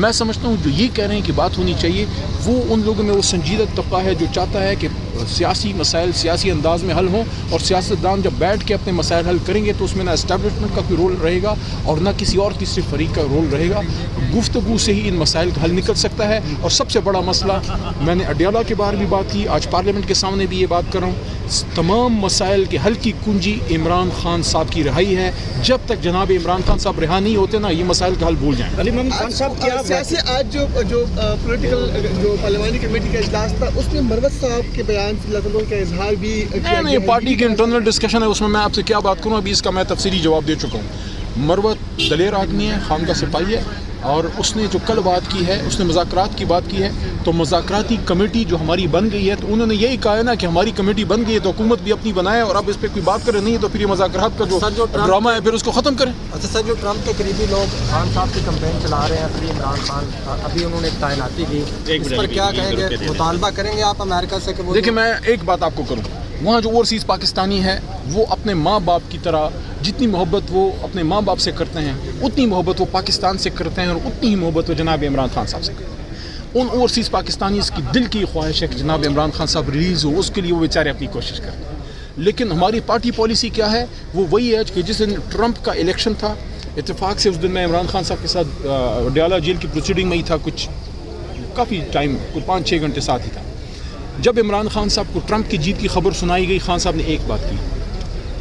میں سمجھتا ہوں جو یہ کہہ رہے ہیں کہ بات ہونی چاہیے وہ ان لوگوں میں وہ سنجیدہ طبقہ ہے جو چاہتا ہے کہ سیاسی مسائل سیاسی انداز میں حل ہوں، اور سیاستدان جب بیٹھ کے اپنے مسائل حل کریں گے تو اس میں نہ اسٹیبلشمنٹ کا کوئی رول رہے گا اور نہ کسی اور تیسرے فریق کا رول رہے گا. گفتگو سے ہی ان مسائل کا حل نکل سکتا ہے. اور سب سے بڑا مسئلہ میں نے اڈیالہ کے باہر بھی بات کی، آج پارلیمنٹ کے سامنے بھی یہ بات کر رہا ہوں، تمام مسائل کے حل کی کنجی عمران خان صاحب کی رہائی ہے. جب تک جناب عمران خان صاحب رہا نہیں ہوتے نا یہ مسائل کا حل بھول جائیں. علی محمد خان صاحب کیا سیاسی آج جو پولیٹیکل جو پارلیمانی کمیٹی کا اجلاس تھا اس میں مروت صاحب کے بیان سے لطفوں کا اظہار بھی نہیں، پارٹی کے انٹرنل ڈسکشن ہے، اس میں آپ سے کیا بات کروں، ابھی اس کا میں تفصیلی جواب دے چکا ہوں. مروت دلیر آدمی ہے، خانقاہ سپاہی ہے، اور اس نے جو کل بات کی ہے اس نے مذاکرات کی بات کی ہے. تو مذاکراتی کمیٹی جو ہماری بن گئی ہے تو انہوں نے یہی کہا ہے نا کہ ہماری کمیٹی بن گئی ہے تو حکومت بھی اپنی بنائے، اور اب اس پہ کوئی بات کرے نہیں ہے تو پھر یہ مذاکرات کا جو ڈرامہ ہے پھر اس کو ختم کریں. اچھا سر، جو ٹرمپ کے قریبی لوگ خان صاحب کی کمپین چلا رہے ہیں، پھر عمران خان ابھی انہوں نے ایک تعیناتی کی، اس پر کیا کہیں گے؟ مطالبہ کریں گے آپ امریکہ سے کہ وہ؟ دیکھیں میں ایک بات آپ کو کروں، وہاں جو اوورسیز پاکستانی ہے وہ اپنے ماں باپ کی طرح جتنی محبت وہ اپنے ماں باپ سے کرتے ہیں اتنی محبت وہ پاکستان سے کرتے ہیں، اور اتنی ہی محبت وہ جناب عمران خان صاحب سے کرتے ہیں. ان اوورسیز پاکستانیز کی دل کی خواہش ہے کہ جناب عمران خان صاحب ریلیز ہو، اس کے لیے وہ بیچارے اپنی کوشش کرتے ہیں. لیکن ہماری پارٹی پالیسی کیا ہے؟ وہ وہی ہے کہ جس دن ٹرمپ کا الیکشن تھا، اتفاق سے اس دن میں عمران خان صاحب کے ساتھ اڈیالہ جیل کی پروسیڈنگ میں ہی تھا، کچھ کافی ٹائم، کچھ 5-6 گھنٹے ساتھ ہی تھا. جب عمران خان صاحب کو ٹرمپ کی جیت کی خبر سنائی گئی، خان صاحب نے ایک بات کی،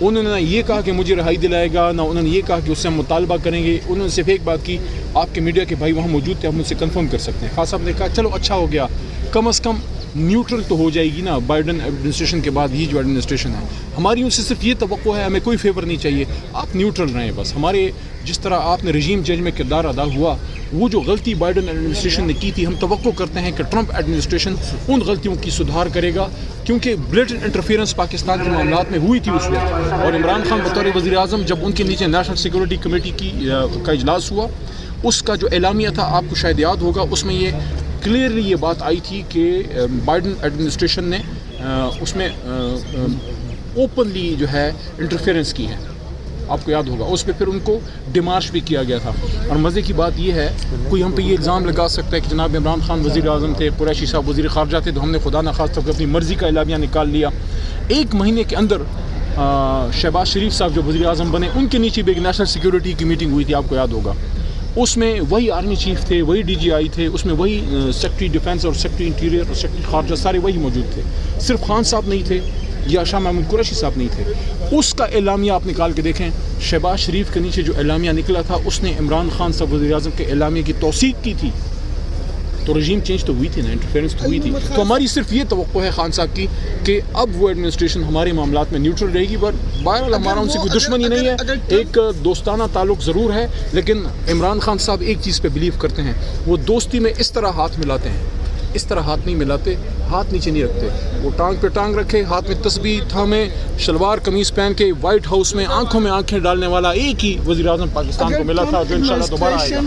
انہوں نے نہ یہ کہا کہ مجھے رہائی دلائے گا، نہ انہوں نے یہ کہا کہ اس سے ہم مطالبہ کریں گے. انہوں نے صرف ایک بات کی، آپ کے میڈیا کے بھائی وہاں موجود تھے، ہم ان سے کنفرم کر سکتے ہیں. خان صاحب نے کہا چلو اچھا ہو گیا، کم از کم نیوٹرل تو ہو جائے گی نا بائیڈن ایڈمنسٹریشن کے بعد. یہ جو ایڈمنسٹریشن ہے ہماری ان سے صرف یہ توقع ہے، ہمیں کوئی فیور نہیں چاہیے، آپ نیوٹرل رہیں بس. ہمارے جس طرح آپ نے رجیم چینج میں کردار ادا ہوا، وہ جو غلطی بائیڈن ایڈمنسٹریشن نے کی تھی، ہم توقع کرتے ہیں کہ ٹرمپ ایڈمنسٹریشن ان غلطیوں کی سدھار کرے گا، کیونکہ بلیٹنٹ انٹرفیئرنس پاکستان کے معاملات میں ہوئی تھی اس وقت. اور عمران خان بطور وزیر اعظم جب ان کے نیچے نیشنل سیکورٹی کمیٹی کا اجلاس ہوا، اس کا جو اعلامیہ تھا آپ کو شاید یاد ہوگا، اس میں یہ کلیئرلی یہ بات آئی تھی کہ بائیڈن ایڈمنسٹریشن نے اس میں اوپنلی جو ہے انٹرفیئرنس کی ہے، آپ کو یاد ہوگا. اس پہ پھر ان کو ڈیمارش بھی کیا گیا تھا. اور مزے کی بات یہ ہے، کوئی ہم پہ یہ الزام لگا سکتا ہے کہ جناب عمران خان وزیر اعظم تھے، قریشی صاحب وزیر خارجہ تھے، تو ہم نے خدا نخواستہ اپنی مرضی کا اعلامیہ نکال لیا. 1 مہینے کے اندر شہباز شریف صاحب جو وزیر اعظم بنے، ان کے نیچے بھی ایک نیشنل سیکورٹی کی میٹنگ ہوئی تھی، آپ کو یاد ہوگا. اس میں وہی آرمی چیف تھے، وہی DGI تھے، اس میں وہی سیکرٹری ڈیفینس اور سیکرٹری انٹیریئر اور سیکرٹری خارجہ سارے وہی موجود تھے. صرف خان صاحب نہیں تھے یا شاہ محمود قریشی صاحب نہیں تھے. اس کا اعلامیہ آپ نکال کے دیکھیں، شہباز شریف کے نیچے جو اعلامیہ نکلا تھا اس نے عمران خان صاحب وزیر اعظم کے اعلامیہ کی توثیق کی تھی. تو رجیم چینج تو ہوئی تھی نا، انٹرفیئرنس تو ہوئی تھی. تو ہماری صرف یہ توقع ہے خان صاحب کی کہ اب وہ ایڈمنسٹریشن ہمارے معاملات میں نیوٹرل رہے گی. بہرحال ہمارا ان سے کوئی دشمنی نہیں ہے، ایک دوستانہ تعلق ضرور ہے، لیکن عمران خان صاحب ایک چیز پہ بلیو کرتے ہیں، وہ دوستی میں اس طرح ہاتھ ملاتے ہیں، اس طرح ہاتھ نہیں ملاتے، ہاتھ نیچے نہیں رکھتے. وہ ٹانگ پہ ٹانگ رکھے، ہاتھ میں تسبیح تھامے، شلوار قمیض پہن کے وائٹ ہاؤس میں آنکھوں میں آنکھیں ڈالنے والا ایک ہی وزیر اعظم پاکستان کو ملا تھا، جو انشاءاللہ دوبارہ آئے گا.